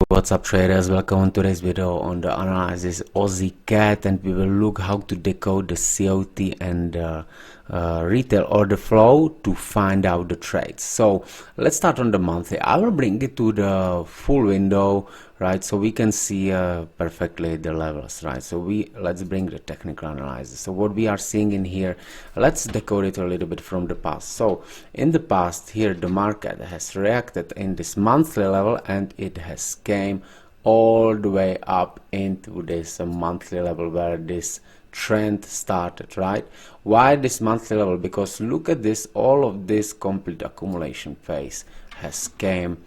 What's up traders, welcome on today's video on the analysis Aussie CAD, and we will look how to decode the COT and retail order flow to find out the trades. So let's start on the monthly. I will bring it to the full window, right, so we can see perfectly the levels, right. So let's bring the technical analysis. So what we are seeing in here, let's decode it a little bit from the past. So in the past here the market has reacted in this monthly level and it has came all the way up into this monthly level where this trend started, right. Why this monthly level? Because look at this, all of this complete accumulation phase has came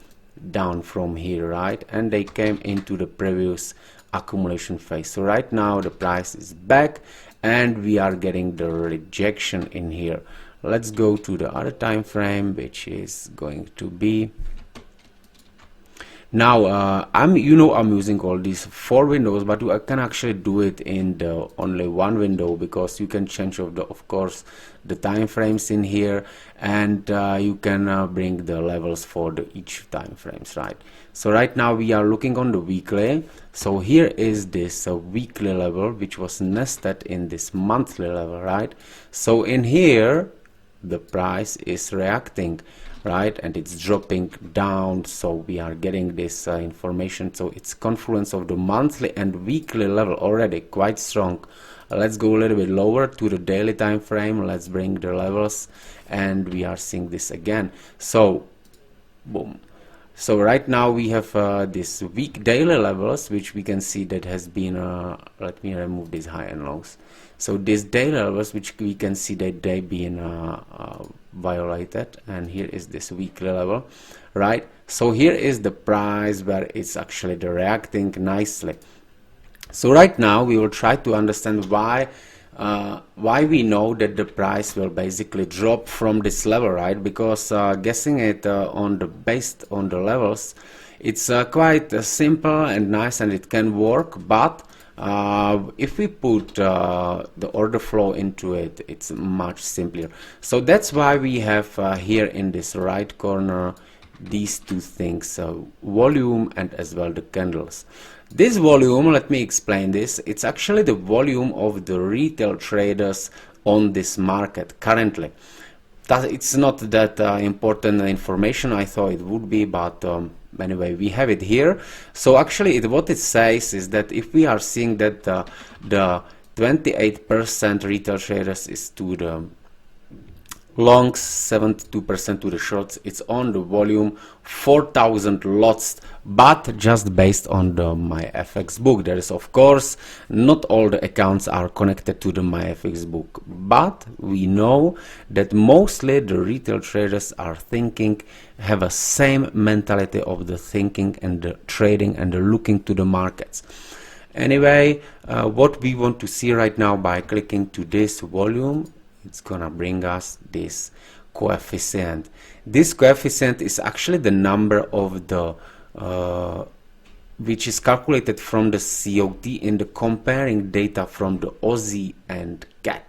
down from here, right, and they came into the previous accumulation phase. So right now the price is back and we are getting the rejection in here. Let's go to the other time frame, which is going to be now. I'm using all these 4 windows, but I can actually do it in the only 1 window, because you can change of course the time frames in here, and you can bring the levels for each time frames, right. So right now we are looking on the weekly. So here is this weekly level which was nested in this monthly level, right. So in here the price is reacting, right, and it's dropping down. So we are getting this information. So it's confluence of the monthly and weekly level already quite strong. Let's go a little bit lower to the daily time frame. Let's bring the levels, and we are seeing this again. So boom. So right now we have this week daily levels, which we can see that has been let me remove these high and lows. So these daily levels, which we can see that they been violated, and here is this weekly level, right. So here is the price where it's actually reacting nicely. So right now we will try to understand why we know that the price will basically drop from this level, right, because guessing it based on the levels, it's quite simple and nice, and it can work. But if we put the order flow into it, it's much simpler. So that's why we have here in this right corner these two things, volume and as well the candles. This volume, let me explain this. It's actually the volume of the retail traders on this market currently. It's not that important information. I thought it would be, but anyway, we have it here. So actually what it says is that if we are seeing that the 28% retail traders is to the longs, 72% to the shorts, it's on the volume 4,000 lots, but just based on the MyFX book. There is of course not all the accounts are connected to the MyFX book, but we know that mostly the retail traders are thinking, have a same mentality of the thinking and the trading and the looking to the markets. Anyway, what we want to see right now by clicking to this volume, it's gonna bring us this coefficient. This coefficient is actually the number of the which is calculated from the COT in the comparing data from the Aussie and CAD,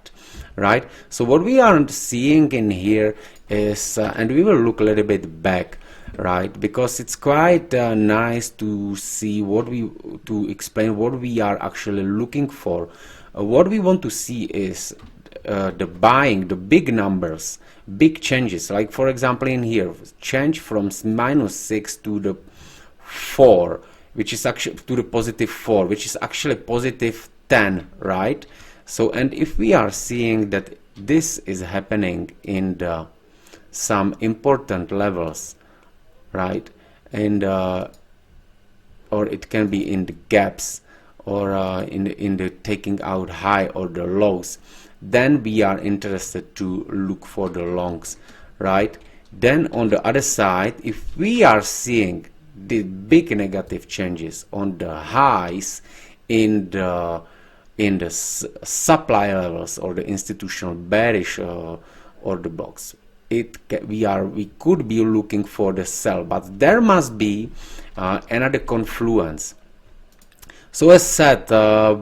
right. So what we are seeing in here is and we will look a little bit back, right, because it's quite nice to see to explain what we are actually looking for. What we want to see is the buying, the big numbers, big changes, like for example in here, change from -6 to the 4, which is actually to the +4, which is actually +10, right. So, and if we are seeing that this is happening in the some important levels, right, and or it can be in the gaps, or in the taking out high or the lows, then we are interested to look for the longs, right. Then on the other side, if we are seeing the big negative changes on the highs in the supply levels or the institutional bearish order blocks, we could be looking for the sell, but there must be another confluence. So as said,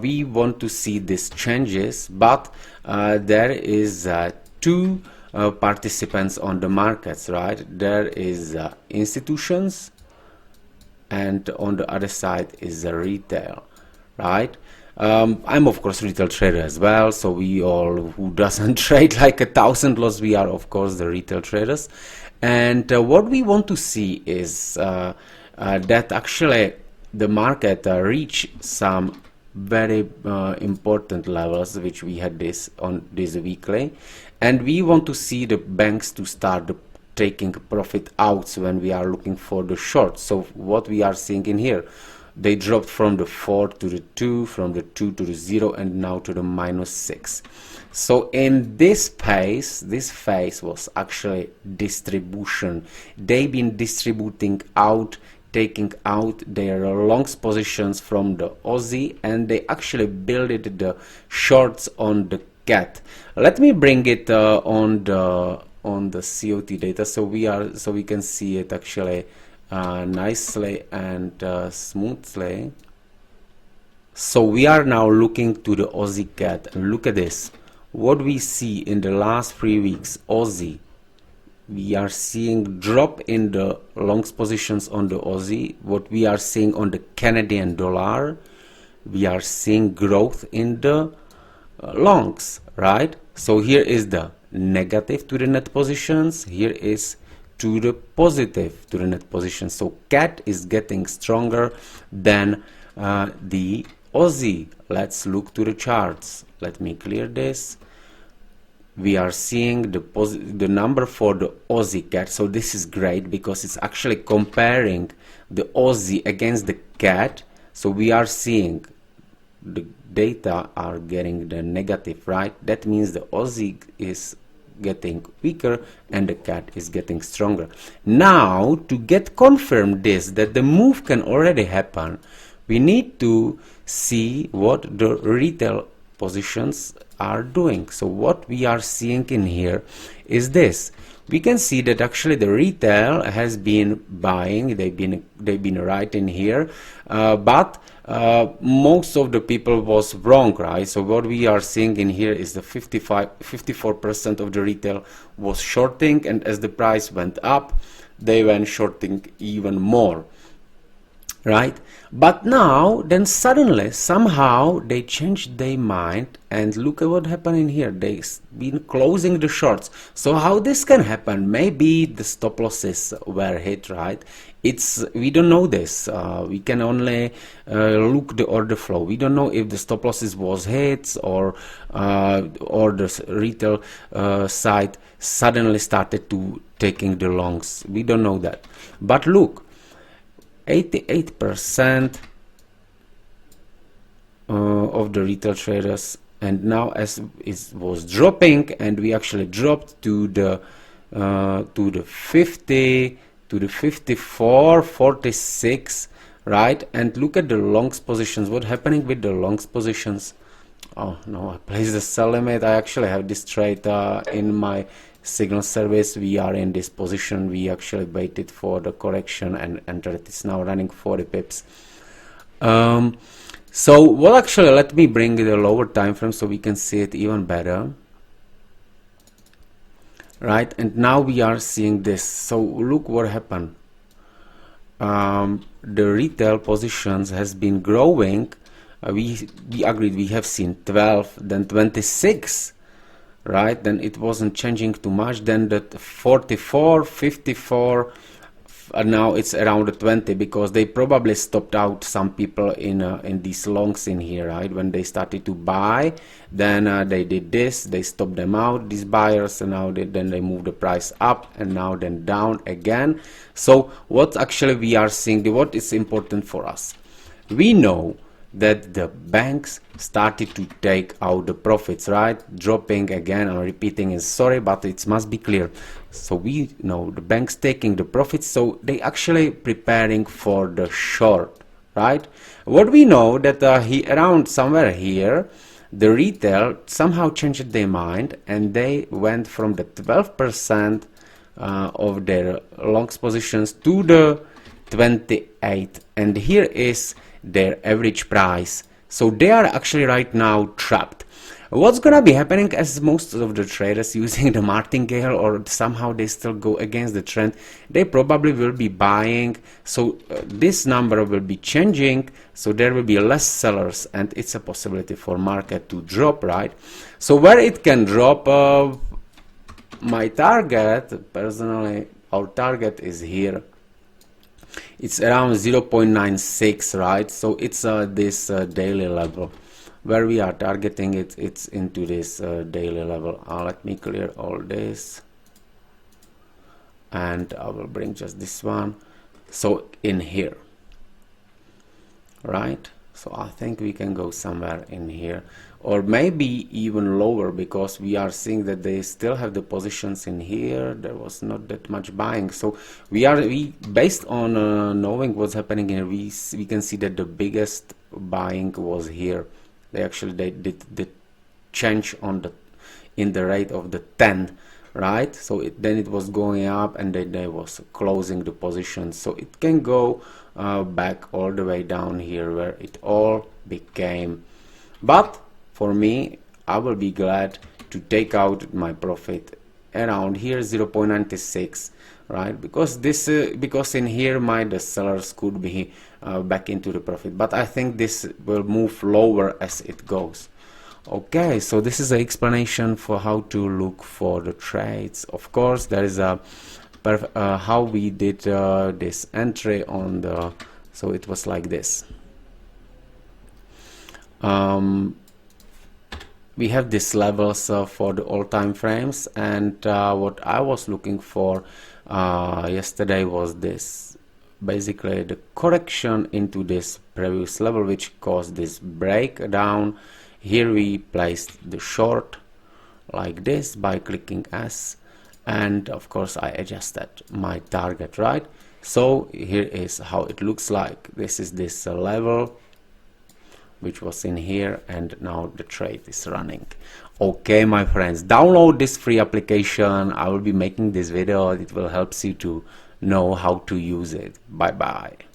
we want to see these changes, but there is 2 participants on the markets, right. There is institutions and on the other side is the retail, right? I'm of course retail trader as well, so we all who doesn't trade like 1,000 lots, we are of course the retail traders. And what we want to see is that actually the market reach some very important levels which we had this on this weekly, and we want to see the banks to start taking profit out when we are looking for the short. So what we are seeing in here, they dropped from the 4 to the 2, from the 2 to the 0, and now to the -6. So in this phase was actually distribution. They've been distributing out, taking out their longs positions from the Aussie, and they actually built the shorts on the CAT. Let me bring it on the COT data, so we can see it actually nicely and smoothly. So we are now looking to the Aussie CAT, and look at this. What we see in the last 3 weeks, Aussie, we are seeing drop in the longs positions on the Aussie. What we are seeing on the Canadian dollar, we are seeing growth in the longs, right? So here is the negative to the net positions, here is to the positive to the net positions. So CAT is getting stronger than the Aussie. Let's look to the charts. Let me clear this. We are seeing the number for the Aussie CAT. So this is great because it's actually comparing the Aussie against the CAT. So we are seeing the data are getting the negative, right? That means the Aussie is getting weaker and the CAT is getting stronger. Now, to get confirmed this, that the move can already happen, we need to see what the retail positions are doing. So what we are seeing in here is this. We can see that actually the retail has been buying, they've been right in here, but most of the people was wrong, right? So what we are seeing in here is the 54% of the retail was shorting, and as the price went up, they went shorting even more, right? But now then suddenly somehow they changed their mind, and look at what happened in here. They've been closing the shorts. So how this can happen? Maybe the stop losses were hit, right? We don't know this. We can only look the order flow. We don't know if the stop losses was hit or the retail side suddenly started to taking the longs. We don't know that. But look, 88% of the retail traders, and now as it was dropping, and we actually dropped to the 50, to the 54, 46, right? And look at the longs positions. What's happening with the longs positions? Oh no, I placed the sell limit. I actually have this trade in my signal service. We are in this position. We actually waited for the correction and entered. It's now running 40 pips. So well, actually let me bring the lower time frame so we can see it even better, right? And now we are seeing this. So look what happened. The retail positions has been growing. We agreed, we have seen 12, then 26, right? Then it wasn't changing too much, then the 44, 54, now it's around the 20, because they probably stopped out some people in these longs in here, right? When they started to buy, then they did this, they stopped them out, these buyers, and now then they move the price up, and now then down again. So what actually we are seeing, what is important for us, we know that the banks started to take out the profits, right? Dropping again, I'm repeating it, sorry, but it must be clear. So we know the banks taking the profits, so they actually preparing for the short, right? What we know that around somewhere here, the retail somehow changed their mind, and they went from the 12% of their longs positions to the 28, and here is their average price. So they are actually right now trapped. What's gonna be happening, as most of the traders using the martingale, or somehow they still go against the trend, they probably will be buying, so this number will be changing, so there will be less sellers and it's a possibility for market to drop, right? So where it can drop, my target, personally, our target is here. It's around 0.96, right? So it's this daily level where we are targeting it. It's into this daily level. Let me clear all this and I will bring just this one. So in here, right? So I think we can go somewhere in here, or maybe even lower, because we are seeing that they still have the positions in here. There was not that much buying, so we based on knowing what's happening here, we can see that the biggest buying was here. They did the change on the in the rate of the 10, right? So then it was going up and then they was closing the position, so it can go back all the way down here where it all became. But for me, I will be glad to take out my profit around here, 0.96, right? Because this because in here the sellers could be back into the profit, but I think this will move lower as it goes. Okay, so this is an explanation for how to look for the trades. Of course, there is a how we did this entry on the, so it was like this. We have these levels for the all time frames, and what I was looking for yesterday was this, basically the correction into this previous level, which caused this breakdown. Here we placed the short like this by clicking S, and of course I adjusted my target, right? So here is how it looks like. This is this level which was in here, and now the trade is running. Okay, my friends, download this free application. I will be making this video. It will help you to know how to use it. Bye bye.